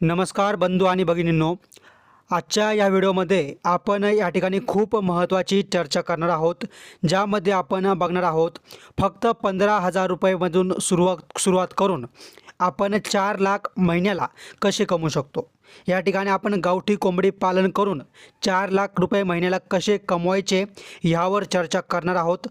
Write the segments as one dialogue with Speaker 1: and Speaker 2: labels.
Speaker 1: नमस्कार बंधू आणि भगिनींनो, आजच्या या व्हिडिओमध्ये आपण या ठिकाणी खूप महत्त्वाची चर्चा करणार आहोत, ज्यामध्ये आपण बघणार आहोत फक्त 15,000 रुपयेमधून सुरुवात करून आपण 4 लाख महिन्याला कसे कमवू शकतो। या ठिकाणी आपण गावठी कोंबडी पालन करून 4 लाख रुपये महिन्याला कसे कमवायचे यावर चर्चा करणार आहोत।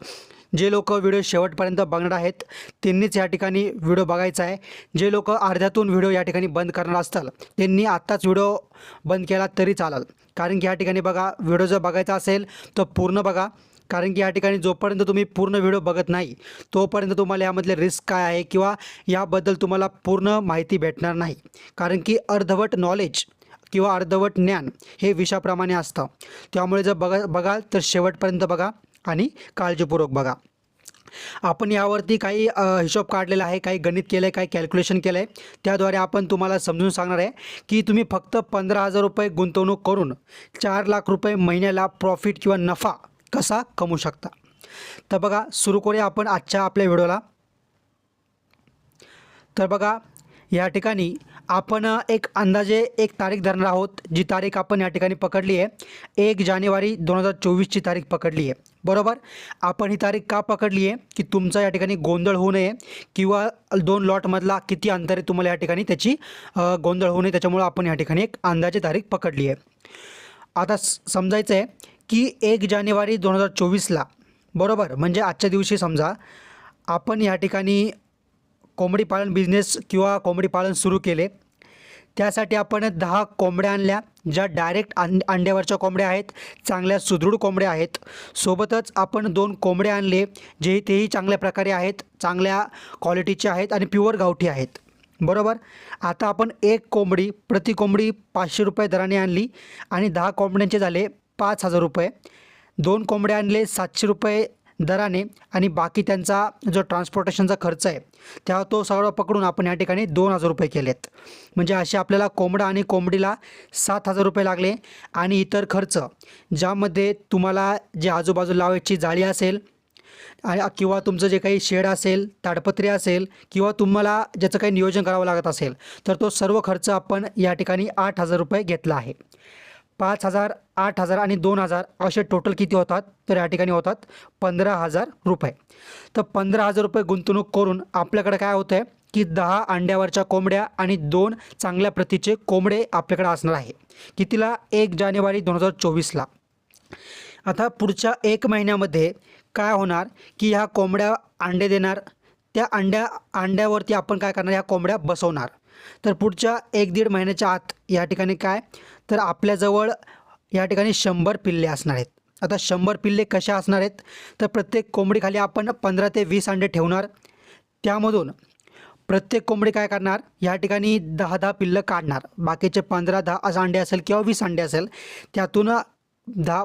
Speaker 1: जे लोक व्हिडिओ शेवटपर्यंत बघणार आहेत त्यांनीच या ठिकाणी व्हिडिओ बघायचा आहे। जे लोक अर्ध्यातून व्हिडिओ या ठिकाणी बंद करणार असतील त्यांनी आत्ताच व्हिडिओ बंद केला तरी चालेल, कारण की या ठिकाणी बघा, व्हिडिओ जर बघायचा असेल तर पूर्ण बघा, कारण की या ठिकाणी जोपर्यंत तुम्ही पूर्ण व्हिडिओ बघत नाही तोपर्यंत तुम्हाला यामधले रिस्क काय आहे किंवा याबद्दल तुम्हाला पूर्ण माहिती भेटणार नाही। कारण की अर्धवट नॉलेज किंवा अर्धवट ज्ञान हे विषाप्रमाणे असतं, त्यामुळे जर बघाल तर शेवटपर्यंत बघा आणि काळजीपूर्वक बघा। आपण यावरती काही हिशोब काढलेला आहे, काही गणित केलं आहे, काही कॅल्क्युलेशन केलं आहे, त्याद्वारे आपण तुम्हाला समजून सांगणार आहे की तुम्ही फक्त 15,000 रुपये गुंतवणूक करून 4 लाख रुपये महिन्याला प्रॉफिट किंवा नफा कसा कमवू शकता। तर बघा, सुरू करूया आपण आजच्या आपल्या व्हिडिओला। तर बघा, या ठिकाणी आपण एक अंदाजे एक तारीख धरणार आहोत, जी तारीख आपण या ठिकाणी पकडली आहे 1 जानेवारी 2024ची तारीख पकडली आहे, बरोबर। आपण ही तारीख का पकडली आहे की तुमचा या ठिकाणी गोंधळ होऊ नये किंवा 2 लॉटमधला किती अंतर आहे तुम्हाला या ठिकाणी त्याची गोंधळ होऊ नये, त्याच्यामुळे आपण या ठिकाणी एक अंदाजे तारीख पकडली आहे। आता समजायचं आहे की 1 जानेवारी 2024ला, बरोबर, म्हणजे आजच्या दिवशी समजा आपण या ठिकाणी कोंबडी पालन बिझनेस किंवा कोंबडी पालन सुरू केले। त्यासाठी आपण 10 कोंबड्या आणल्या, ज्या डायरेक्ट अंड्यावरच्या कोंबड्या आहेत, चांगल्या सुदृढ कोंबड्या आहेत। सोबतच आपण 2 कोंबड्या आणले जे तेही चांगल्या प्रकारे आहेत, चांगल्या क्वालिटीचे आहेत आणि प्युअर गावठी आहेत, बरोबर। आता आपण एक कोंबडी प्रति कोंबडी 500 रुपये दराने आणली आणि 10 कोंबड्यांचे झाले 5,000 रुपये। 2 कोंबड्या आणले 700 रुपये दराने आणि बाकी त्यांचा जो ट्रान्सपोर्टेशनचा खर्च आहे त्या तो सगळं पकडून आपण या ठिकाणी 2,000 रुपये केलेत। म्हणजे असे आपल्याला कोंबडा आणि कोंबडीला 7,000 रुपये लागले आणि इतर खर्च, ज्यामध्ये तुम्हाला जे आजूबाजूला लावायची जाळी असेल किंवा तुमचं जे काही शेड असेल, ताडपत्री असेल किंवा तुम्हाला ज्याचं काही नियोजन करावं लागत असेल तर तो सर्व खर्च आपण या ठिकाणी 8,000 रुपये घेतला आहे। 5,000, 8,000 आणि 2,000 असे टोटल किती होतात तर या ठिकाणी होतात 15,000 रुपये। तर 15,000 रुपये गुंतवणूक करून आपल्याकडे काय होतं आहे की 10 अंड्यावरच्या कोंबड्या आणि 2 चांगल्या प्रतीचे कोंबडे आपल्याकडे असणार आहे। कितीला? 1 जानेवारी 2024ला। आता पुढच्या 1 महिन्यामध्ये काय होणार की ह्या कोंबड्या अंडे देणार, त्या अंड्यावरती आपण काय करणार, ह्या कोंबड्या बसवणार। तर पुढच्या 1-1.5 महिन्याच्या आत या ठिकाणी काय तर आपल्याजवळ या ठिकाणी 100 पिल्ले असणार आहेत। आता 100 पिल्ले कशा असणार आहेत तर प्रत्येक कोंबडीखाली आपण 15 ते 20 अंडे ठेवणार। त्यामधून प्रत्येक कोंबडी काय करणार, या ठिकाणी 10-10 पिल्लं काढणार, बाकीचे 15-10 अंडे असेल किंवा 20 अंडे असेल त्यातून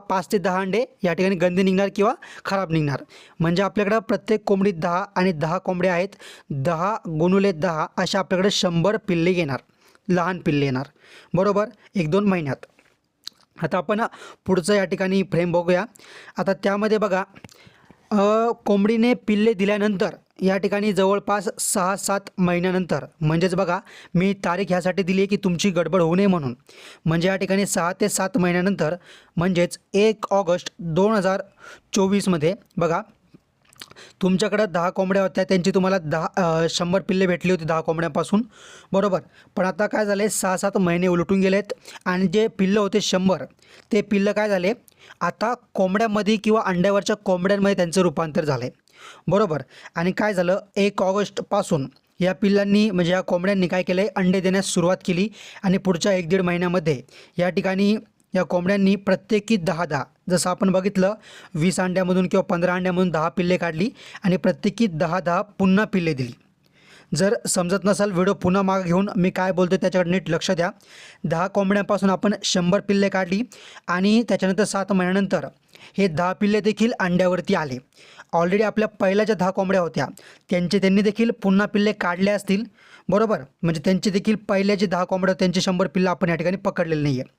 Speaker 1: 5 ते 10 अंडे या ठिकाणी गंदे निघणार किंवा खराब निघणार। म्हणजे आपल्याकडं प्रत्येक कोंबडीत 10 आणि 10 कोंबड्या आहेत, 10 गुणुले 10 अशा आपल्याकडे 100 पिल्ले येणार, लहान पिल्ले येणार, बरोबर, 1-2 महिन्यात। आता आपण पुढचं या ठिकाणी फ्रेम बघूया। आता त्यामध्ये बघा, कोंबडीने पिल्ले दिल्यानंतर या ठिकाणी जवळपास 6-7 महिन्यानंतर, म्हणजेच बघा मी तारीख ह्यासाठी दिली आहे की तुमची गडबड होऊ नये म्हणून, म्हणजे या ठिकाणी 6 ते 7 महिन्यानंतर म्हणजेच 1 ऑगस्ट 2024मध्ये बघा तुमच्याकडं 10 कोंबड्या होत्या, त्यांची तुम्हाला 100 पिल्ले भेटली होती 10 कोंबड्यांपासून, बरोबर। पण आता काय झाले, 6-7 महिने उलटून गेलेत आणि जे पिल्लं होते 100 ते पिल्लं काय झाले आता कोंबड्यामध्ये किंवा अंड्यावरच्या कोंबड्यांमध्ये त्यांचं रूपांतर झालं, बरोबर। आणि काय झालं, 1 ऑगस्टपासून या पिल्लांनी म्हणजे या कोंबड्यांनी काय केलं, अंडे देण्यास सुरुवात केली आणि पुढच्या 1-1.5 महिन्यामध्ये या ठिकाणी या कोंबड्यांनी प्रत्येकी 10-10, जसं आपण बघितलं 20 अंड्यामधून किंवा 15 अंड्यामधून 10 पिल्ले काढली आणि प्रत्येकी 10-10 पुन्हा पिल्ले दिली। जर समजत नसेल व्हिडिओ पुन्हा मागे घेऊन मी काय बोलतो त्याच्याकडे नीट लक्ष द्या। 10 कोंबड्यांपासून आपण 100 पिल्ले काढली आणि त्याच्यानंतर 7 महिन्यानंतर हे 10 पिल्ले देखील अंड्यावरती आले। ऑलरेडी आपल्या पहिल्या ज्या 10 कोंबड्या होत्या त्यांनी देखील पुन्हा पिल्ले काढले असतील, बरोबर, म्हणजे त्यांचे देखील पहिल्या जे 10 कोंबड्या त्यांचे 100 पिल्लं आपण या ठिकाणी पकडलेले नाही आहे,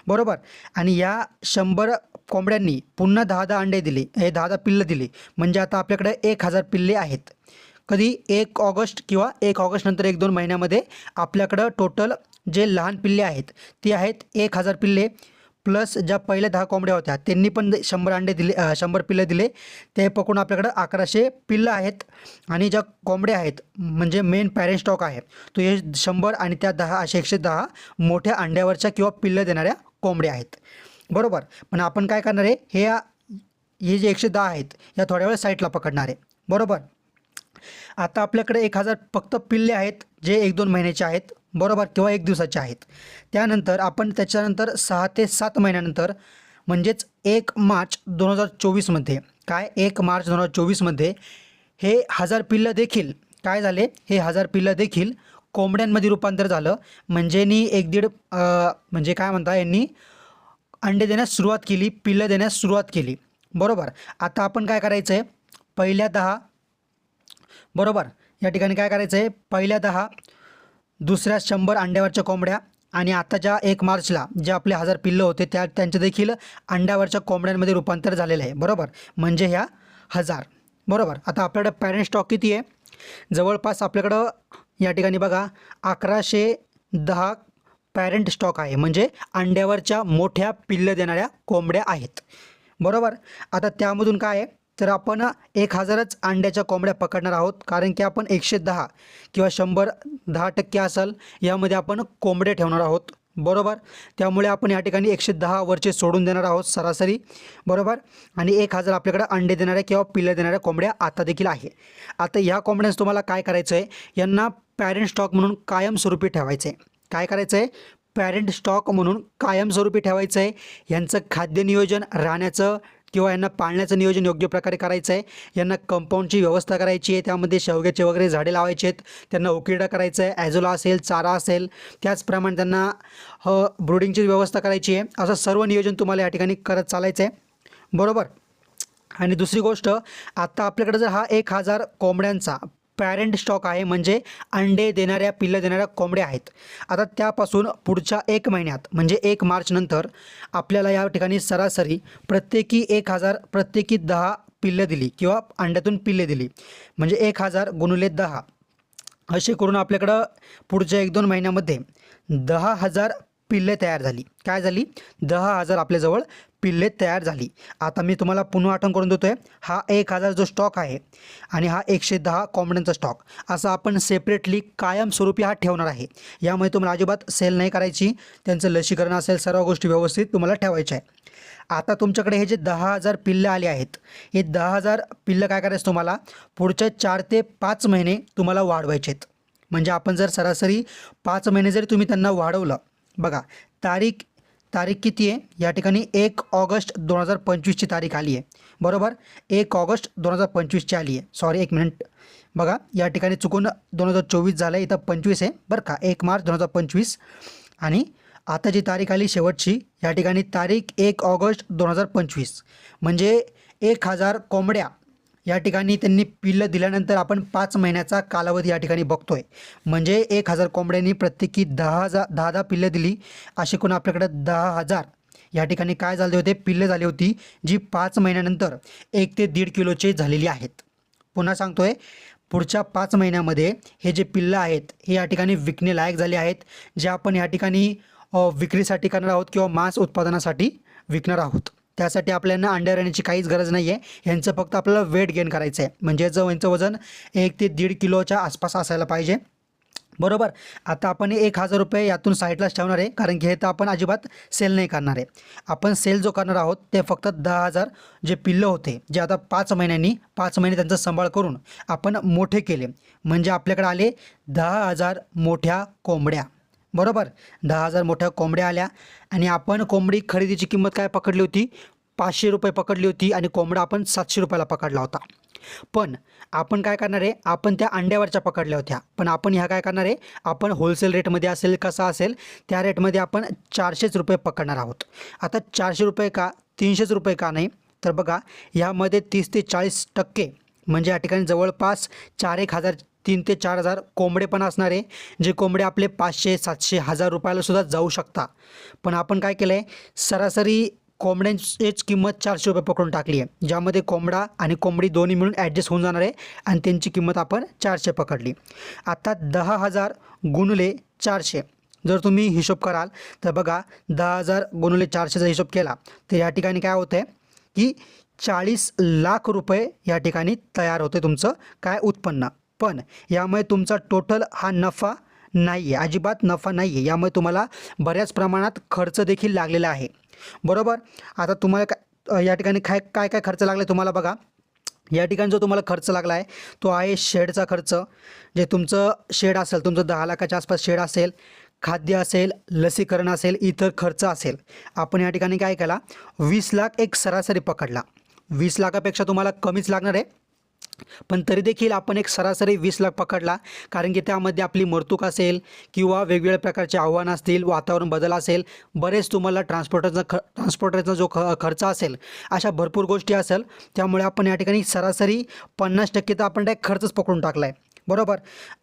Speaker 1: बरोबर। आणि या 100 कोंबड्यांनी पुन्हा 10-10 अंडे दिले, हे 10-10 पिल्लं दिली, म्हणजे आता आपल्याकडे 1,000 पिल्ले आहेत। कधी 1 ऑगस्ट किंवा 1 ऑगस्ट नंतर 1-2 महिन्यामध्ये आपल्याकडं टोटल जे लहान पिल्ले आहेत ती आहेत 1000 पिल्ले, प्लस ज्या पहिल्या 10 कोंबड्या होत्या त्यांनी पण 100 अंडे दिले, 100 पिल्लं दिले. ते पकडून आपल्याकडं 1100 पिल्लं आहेत. आणि ज्या कोंबड्या आहेत म्हणजे मेन पॅरेंट स्टॉक आहे तो हे 100 आणि त्या 10 असे 110 मोठ्या अंड्यावरच्या किंवा पिल्लं देणाऱ्या कोंबड्या आहेत. बरोबर. पण आपण काय करणार आहे, हे जे 110 आहेत या थोड्या वेळ साईडला पकडणार आहे. बरोबर. आता आपल्याकडे 1000 फक्त पिल्ले आहेत जे 1-2 महिन्याचे आहेत. बरोबर, किंवा 1 दिवसाचे आहेत. त्यानंतर आपण त्याच्यानंतर 6 ते 7 महिन्यानंतर म्हणजेच 1 मार्च 2024मध्ये 1 मार्च 2024मध्ये हे 1000 पिल्लं देखील काय झाले, हे 1000 पिल्लं देखील कोंबड्यांमध्ये रूपांतर झालं. म्हणजे म्हणजे काय म्हणता, यांनी अंडे देण्यास सुरुवात केली, पिल्लं देण्यास सुरुवात केली. बरोबर. आता आपण काय करायचं आहे, पहिल्या 10 बरोबर या ठिकाणी काय करायचं आहे, पहिल्या 10 दुसऱ्या 100 अंड्यावरच्या कोंबड्या आणि आताच्या 1 मार्चला जे आपले 1000 पिल्लं होते त्यांचे देखील अंड्यावरच्या कोंबड्यांमध्ये रूपांतर झालेलं आहे. बरोबर, म्हणजे ह्या 1000. बरोबर. आता आपल्याकडं पॅरेंट स्टॉक किती आहे, जवळपास आपल्याकडं या ठिकाणी बघा 1110 पॅरेंट स्टॉक आहे. म्हणजे अंड्यावरच्या मोठ्या पिल्लं देणाऱ्या कोंबड्या आहेत. बरोबर. आता त्यामधून काय आहे, तर आपण 1000च अंड्याच्या कोंबड्या पकडणार आहोत, कारण की आपण 110 किंवा 100 10% असेल यामध्ये आपण कोंबड्या ठेवणार आहोत. बरोबर. त्यामुळे आपण या ठिकाणी 110 वरचे सोडून देणार आहोत सरासरी. बरोबर. आणि 1000 आपल्याकडे अंडे देणाऱ्या किंवा पिल्लं देणाऱ्या कोंबड्या आता देखील आहे. आता ह्या कोंबड्यांचं तुम्हाला काय करायचं आहे, यांना पॅरेंट स्टॉक म्हणून कायमस्वरूपी ठेवायचं आहे. काय करायचं आहे, पॅरेंट स्टॉक म्हणून कायमस्वरूपी ठेवायचं आहे. यांचं खाद्य नियोजन, राहण्याचं किंवा यांना पाळण्याचं नियोजन योग्य प्रकारे करायचं आहे. यांना कंपाऊंडची व्यवस्था करायची आहे, त्यामध्ये शेवग्याचे वगैरे झाडे लावायचे आहेत. त्यांना उकिरडा करायचं आहे, ॲझोला असेल, चारा असेल, त्याचप्रमाणे त्यांना ब्रूडिंगची व्यवस्था करायची आहे. असं सर्व नियोजन तुम्हाला या ठिकाणी करत चालायचं आहे. बरोबर. आणि दुसरी गोष्ट, आता आपल्याकडे जर हा 1000 कोंबड्यांचा पॅरेंट स्टॉक आहे, म्हणजे अंडे देणाऱ्या पिल्लं देणाऱ्या कोंबड्या आहेत. आता त्यापासून पुढच्या 1 महिन्यात म्हणजे 1 मार्च नंतर आपल्याला या ठिकाणी सरासरी प्रत्येकी 1000 प्रत्येकी 10 पिल्लं दिली किंवा अंड्यातून पिल्ले दिली, म्हणजे 1000 गुणिले 10 असे करून आपल्याकडं पुढच्या 1-2 महिन्यामध्ये 10,000 पिल्ले तयार झाली. काय झाली, 10,000 आपल्याजवळ पिल्ले तयार झाली. आता मी तुम्हाला पुन्हा आठवण करून देतो आहे, हा 1000 जो स्टॉक आहे आणि हा 110 कोंबड्यांचा स्टॉक असा आपण सेपरेटली कायमस्वरूपी हा ठेवणार आहे. यामध्ये तुम्हाला अजिबात सेल नाही करायची. त्यांचं लसीकरण असेल, सर्व गोष्टी व्यवस्थित तुम्हाला ठेवायच्या आहे. आता तुमच्याकडे हे जे 10,000 पिल्लं आले आहेत, हे 10,000 पिल्लं काय करायचं, तुम्हाला पुढच्या 4 ते 5 महिने तुम्हाला वाढवायचे आहेत. म्हणजे आपण जर सरासरी 5 महिने जरी तुम्ही त्यांना वाढवलं, बघा तारीख किती आहे या ठिकाणी, 1 ऑगस्ट 2025ची तारीख आली आहे. बरोबर, 1 ऑगस्ट 2025ची आली आहे. सॉरी 1 मिनिट, बघा या ठिकाणी चुकून 2024 झालं, इथं 25 आहे बरं का, 1 मार्च 2025. आणि आता जी तारीख आली शेवटची या ठिकाणी तारीख 1 ऑगस्ट 2025, म्हणजे 1000 कोंबड्या या ठिकाणी त्यांनी पिल्लं दिल्यानंतर आपण 5 महिन्याचा कालावधी या ठिकाणी बघतोय. म्हणजे 1000 कोंबड्यांनी प्रत्येकी 10 पिल्लं दिली, असे करून आपल्याकडे 10,000 या ठिकाणी काय झाले होते, पिल्लं झाली होती, जी 5 महिन्यानंतर 1 ते 1.5 किलोचे झालेली आहेत. पुन्हा सांगतोय, पुढच्या 5 महिन्यामध्ये हे जे पिल्लं आहेत हे या ठिकाणी विकण्यालायक झाले आहेत, जे आपण या ठिकाणी विक्रीसाठी करणार आहोत किंवा मांस उत्पादनासाठी विकणार आहोत. त्यासाठी आपल्याला अंडे राहण्याची काहीच गरज नाही आहे. यांचं फक्त आपल्याला वेट गेन करायचं आहे, म्हणजे यांचं वजन 1 ते 1.5 किलोच्या आसपास असायला पाहिजे. बरोबर. आता आपण 1000 रुपये यातून साईडलाच ठेवणार आहे, कारण की हे तर आपण अजिबात सेल नाही करणार आहे. आपण सेल जो करणार आहोत ते फक्त 10,000 जे पिल्लं होते, जे आता 5 महिने त्यांचा सांभाळ करून आपण मोठे केले, म्हणजे आपल्याकडे आले 10,000 मोठ्या कोंबड्या. बरोबर, 10,000 मोठ्या कोंबड्या आल्या. आणि आपण कोंबडी खरेदीची किंमत काय पकडली होती, 500 रुपये पकडली होती, आणि कोंबडा आपण 700 रुपयाला पकडला होता. पण आपण काय करणार आहे, आपण त्या अंड्यावरच्या पकडल्या होत्या, पण आपण ह्या काय करणार आहे, आपण होलसेल रेटमध्ये असेल कसा असेल त्या रेटमध्ये आपण 400 रुपये पकडणार आहोत. आता 400 रुपये का, 300 रुपये का नाही, तर बघा यामध्ये 30 ते 40% म्हणजे या ठिकाणी जवळपास 4,000 3 ते 4,000 कोंबडे पण असणार आहे, जे कोंबडे आपले 500 700 1000 रुपयाला सुद्धा जाऊ शकता. पण आपण काय केलं आहे, सरासरी कोंबड्यांचीच किंमत 400 रुपये पकडून टाकली आहे, ज्यामध्ये कोंबडा आणि कोंबडी दोन्ही मिळून ॲडजस्ट होऊन जाणार आहे, आणि त्यांची किंमत आपण 400 पकडली. आता 10,000 गुणिले 400 जर तुम्ही हिशोब कराल तर बघा 10,000 गुणिले 400चा हिशोब केला तर या ठिकाणी काय होतं आहे की 40 लाख रुपये या ठिकाणी तयार होते तुमचं काय उत्पन्न. पण यामुळे तुमचा टोटल हा नफा नाही आहे, अजिबात नफा नाही आहे. यामुळे तुम्हाला बऱ्याच प्रमाणात खर्च देखील लागलेला आहे. बरोबर. आता तुम्हाला काय या ठिकाणी काय काय काय खर्च लागला तुम्हाला बघा. या ठिकाणी जो तुम्हाला खर्च लागला आहे तो आहे शेडचा खर्च. जे तुमचं शेड असेल, तुमचं 10 लाखाच्या आसपास शेड असेल, खाद्य असेल, लसीकरण असेल, इतर खर्च असेल. आपण या ठिकाणी काय केला 20 लाख एक सरासरी पकडला. 20 लाखापेक्षा तुम्हाला कमीच लागणार आहे, पण तरी देखील आपण एक सरासरी 20 लाख पकडला. कारण की त्यामध्ये आपली मर्तूक असेल किंवा वेगवेगळ्या प्रकारचे आव्हानं असतील, वातावरण बदल असेल, बरेच तुम्हाला ट्रान्सपोर्टरचा जो खर्च असेल, अशा भरपूर गोष्टी असेल. त्यामुळे आपण या ठिकाणी सरासरी 50% तर आपण डायरेक्ट खर्चच पकडून टाकला आहे. बरोबर.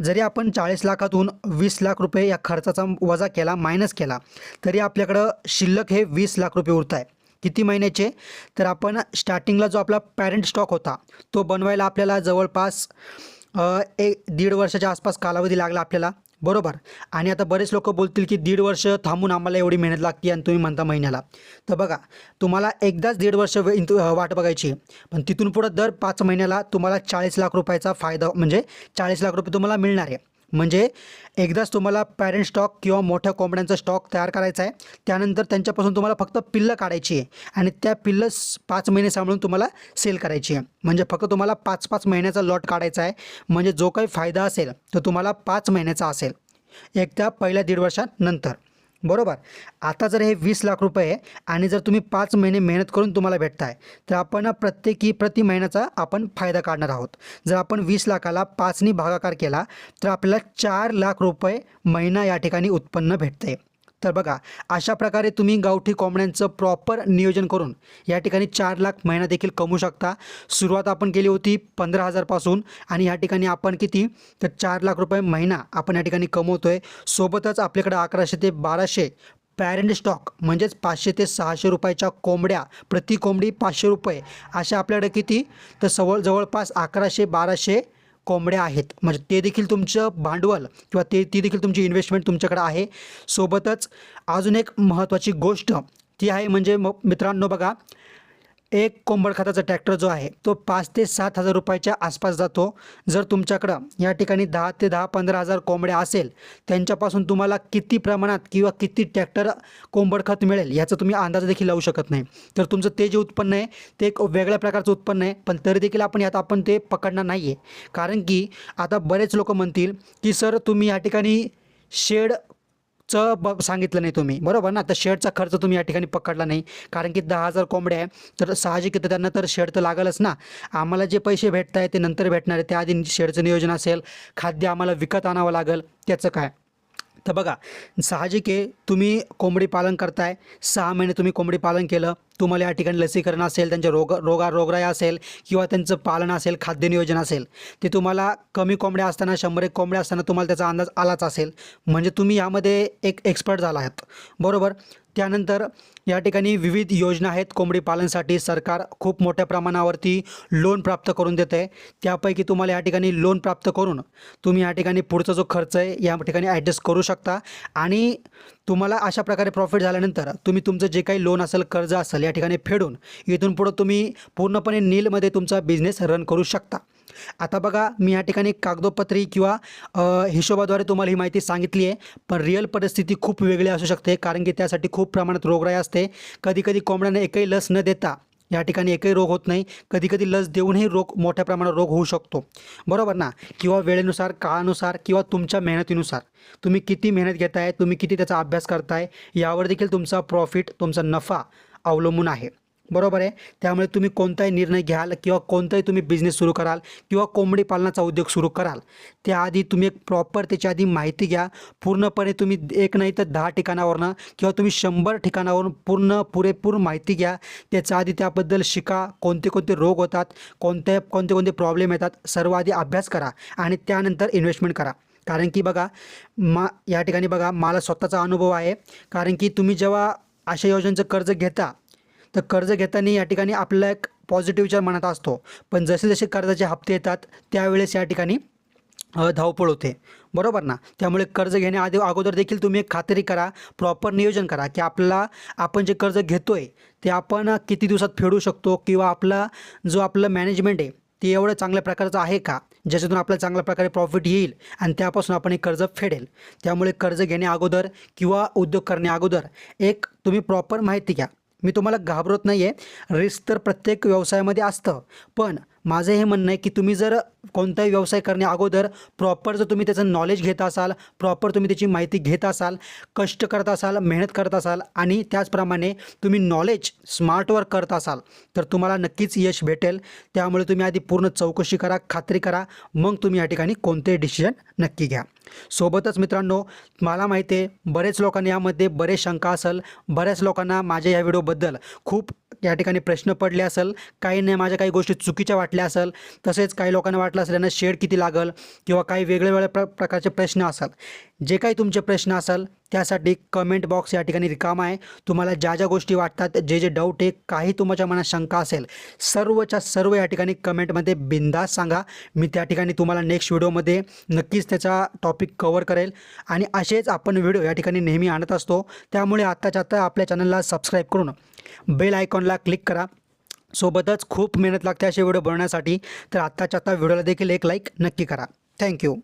Speaker 1: जरी आपण 40 लाखातून 20 लाख रुपये या खर्चाचा वजा केला, मायनस केला, तरी आपल्याकडं शिल्लक हे 20 लाख रुपये उरत आहे. किती महिन्याचे तर आपण स्टार्टिंगला जो आपला पॅरेंट स्टॉक होता तो बनवायला आपल्याला जवळपास 1.5 वर्षाच्या आसपास कालावधी लागला आपल्याला. बरोबर. आणि आता बरेच लोक बोलतील की 1.5 वर्ष थांबून आम्हाला एवढी मेहनत लागते आणि तुम्ही म्हणता महिन्याला. तर बघा, तुम्हाला एकदाच 1.5 वर्ष वाट बघायची, पण तिथून पुढं दर 5 महिन्याला तुम्हाला 40 लाख रुपयाचा फायदा, म्हणजे 40 लाख रुपये तुम्हाला मिळणार आहे. म्हणजे एकदाच तुम्हाला पॅरेंट स्टॉक किंवा मोठ्या कोंबड्यांचा स्टॉक तयार करायचा आहे. त्यानंतर त्यांच्यापासून तुम्हाला फक्त पिल्लं काढायची आहे आणि त्या पिल्लं 5 महिने सांभाळून तुम्हाला सेल करायची आहे. म्हणजे फक्त तुम्हाला 5-5 महिन्याचा लॉट काढायचा आहे. म्हणजे जो काही फायदा असेल तो तुम्हाला 5 महिन्याचा असेल, एक त्या पहिल्या 1.5 वर्षानंतर. बरोबर. आता जर हे 20 लाख रुपये आणि जर तुम्ही 5 महिने मेहनत करून तुम्हाला भेटताय, तर आपण प्रति महिन्याचा आपण फायदा काढणार आहोत. जर आपण 20 लाखाला 5ने भागाकार केला तर आपल्याला 4 लाख रुपये महिना या ठिकाणी उत्पन्न भेटते. तर बघा, अशा प्रकारे तुम्ही गावठी कोंबड्यांचं प्रॉपर नियोजन करून या ठिकाणी 4 लाख महिना देखील कमवू शकता. सुरुवात आपण केली होती 15,000 पासून आणि या ठिकाणी आपण किती तर 4 लाख रुपये महिना आपण या ठिकाणी कमवतोय. सोबतच आपल्याकडे 1100 ते 1200 पॅरेंट स्टॉक, म्हणजेच 500 ते 600 रुपयाच्या कोंबड्या, प्रति कोंबडी 500 रुपये, अशा आपल्याकडे किती तर जवळपास 1100-1200 कोंबड्या आहेत. म्हणजे ते देखील तुमचं भांडवल किंवा ती देखील तुमची इन्व्हेस्टमेंट तुमच्याकडे आहे. सोबतच अजून एक महत्त्वाची गोष्ट ती आहे म्हणजे मित्रांनो बघा, एक कोंबड खताचा ट्रॅक्टर जो आहे तो 5 ते 7 हजार रुपयाच्या आसपास जातो. जर तुमच्याकडं या ठिकाणी 10 ते 15 हजार कोंबड्या असेल, त्यांच्यापासून तुम्हाला किती प्रमाणात किंवा किती ट्रॅक्टर कोंबड खत मिळेल याचा तुम्ही अंदाज देखील लावू शकत नाही. तर तुमचं ते जे उत्पन्न आहे ते एक वेगळ्या प्रकारचं उत्पन्न आहे, पण तरी देखील आपण ते पकडणार नाही आहे. कारण की आता बरेच लोक म्हणतील की सर तुम्ही या ठिकाणी सांगितलं नाही तुम्ही. बरोबर ना. तर शेडचा खर्च तुम्ही या ठिकाणी पकडला नाही, कारण की 10,000 कोंबड्या आहे तर साहजिक आहे त्यांना तर शेड तर लागलच ना. आम्हाला जे पैसे भेटत आहे ते नंतर भेटणार आहे, त्याआधी शेडचं नियोजन असेल, खाद्य आम्हाला विकत आणावं लागेल, त्याचं काय. तर बघा, साहजिक आहे तुम्ही कोंबडी पालन करताय, 6 महिने तुम्ही कोंबडी पालन केलं, तुम्हाला या ठिकाणी लसीकरण असेल, त्यांच्या रोगराई असेल किंवा त्यांचं पालन असेल, खाद्य नियोजन असेल, ते तुम्हाला कमी कोंबड्या असताना 100 कोंबड्या असताना तुम्हाला त्याचा अंदाज आलाच असेल. म्हणजे तुम्ही यामध्ये एक एक्सपर्ट झाला आहात. बरोबर. त्यानंतर या ठिकाणी विविध योजना आहेत कोंबडी पालनसाठी. सरकार खूप मोठ्या प्रमाणावरती लोन प्राप्त करून देत आहे. त्यापैकी तुम्हाला या ठिकाणी लोन प्राप्त करून तुम्ही या ठिकाणी पुढचा जो खर्च आहे या ठिकाणी ॲडजस्ट करू शकता. आणि तुम्हाला अशा प्रकारे प्रॉफिट झाल्यानंतर तुम्ही तुमचं जे काही लोन असेल, कर्ज असेल, या ठिकाणी फेडून इथून पुढं तुम्ही पूर्णपणे नीलमध्ये तुमचा बिझनेस रन करू शकता. आता बघा, मी या ठिकाणी कागदोपत्री किंवा हिशोबाद्वारे तुम्हाला ही माहिती सांगितली आहे, पण रिअल परिस्थिती खूप वेगळी असू शकते. कारण की त्यासाठी खूप प्रमाणात रोगराई असते. कधीकधी कोंबड्यांना एकही लस न देता या ठिकाणी एकही रोग होत नाही, कधीकधी लस देऊनही मोठ्या प्रमाणात रोग होऊ शकतो. बरोबर ना. किंवा वेळेनुसार, काळानुसार किंवा तुमच्या मेहनतीनुसार तुम्ही किती मेहनत घेताय, तुम्ही किती त्याचा अभ्यास करताय, यावर देखील तुमचा प्रॉफिट, तुमचा नफा अवलंबून आहे. बरोबर आहे. त्यामुळे तुम्ही कोणताही निर्णय घ्याल किंवा कोणताही तुम्ही बिझनेस सुरू कराल किंवा कोंबडी पालनाचा उद्योग सुरू कराल, त्याआधी तुम्ही एक प्रॉपर त्याच्या आधी माहिती घ्या. पूर्णपणे तुम्ही एक नाही तर 10 ठिकाणावरनं किंवा तुम्ही 100 ठिकाणावरून पुरेपूर माहिती घ्या. त्याच्या आधी त्याबद्दल शिका. कोणते कोणते रोग होतात, कोणते प्रॉब्लेम येतात, सर्व आधी अभ्यास करा आणि त्यानंतर इन्व्हेस्टमेंट करा. कारण की बघा, या ठिकाणी बघा, मला स्वतःचा अनुभव आहे. कारण की तुम्ही जेव्हा अशा योजनांचं कर्ज घेता, तर कर्ज घेताना या ठिकाणी आपला एक पॉझिटिव्ह विचार मनात असतो, पण जसे जसे कर्जाचे हप्ते येतात त्यावेळेस या ठिकाणी धावपळ होते, बरोबर ना. त्यामुळे कर्ज घेण्याआधी अगोदर देखील तुम्ही एक खात्री करा, प्रॉपर नियोजन करा की आपण जे कर्ज घेतो आहे ते आपण किती दिवसात फेडू शकतो, किंवा आपलं मॅनेजमेंट आहे ते एवढं चांगल्या प्रकारचं आहे का, ज्याच्यातून आपल्याला चांगल्या प्रकारे प्रॉफिट येईल आणि त्यापासून आपण हे कर्ज फेडेल. त्यामुळे कर्ज घेण्या अगोदर किंवा उद्योग करण्या अगोदर एक तुम्ही प्रॉपर माहिती घ्या. मी तुम्हाला घाबरत नाही आहे, रिस्क तर प्रत्येक व्यवसायामध्ये असतं. पण माझं हे म्हणणं आहे की तुम्ही जर कोणताही व्यवसाय करण्या अगोदर प्रॉपर जर तुम्ही त्याचं नॉलेज घेत असाल, प्रॉपर तुम्ही त्याची माहिती घेत असाल, कष्ट करत असाल, मेहनत करत असाल आणि त्याचप्रमाणे तुम्ही नॉलेज स्मार्ट वर्क करत असाल तर तुम्हाला नक्कीच यश भेटेल. त्यामुळे तुम्ही आधी पूर्ण चौकशी करा, खात्री करा, मग तुम्ही या ठिकाणी कोणतेही डिसिजन नक्की घ्या. सोबतच मित्रांनो, मला माहिती आहे बरेच लोकांना यामध्ये बरेच शंका असेल, बऱ्याच लोकांना माझ्या या व्हिडिओबद्दल खूप या ठिकाणी प्रश्न पडले असेल, काही नाही माझ्या काही गोष्टी चुकीच्या वाटल्या असेल, तसेच काही लोकांना वाटलं असेल यांना शेड किती लागेल किंवा काही वेगळ्या प्रकारचे प्रश्न असाल. जे काही तुमचे प्रश्न असाल त्यासाठी कमेंट बॉक्स या ठिकाणी रिकामा आहे. तुम्हाला ज्या ज्या गोष्टी वाटतात, जे डाऊट आहे, काही तुमच्या मनात शंका असेल, सर्वच्या सर्व या ठिकाणी कमेंटमध्ये बिनधास्त सांगा. मी त्या ठिकाणी तुम्हाला नेक्स्ट व्हिडिओमध्ये नक्कीच त्याचा टॉपिक कवर करेल. आणि असेच आपण व्हिडिओ या ठिकाणी नेहमी आणत असतो. त्यामुळे आत्ताच्या आत्ता आपल्या चॅनलला सबस्क्राईब करून बेल आयकॉनला क्लिक करा. सोबतच खूप मेहनत लागते असे व्हिडिओ बनवण्यासाठी, तर आत्ताच्या आत्ता व्हिडिओला देखील एक लाईक नक्की करा. थँक्यू.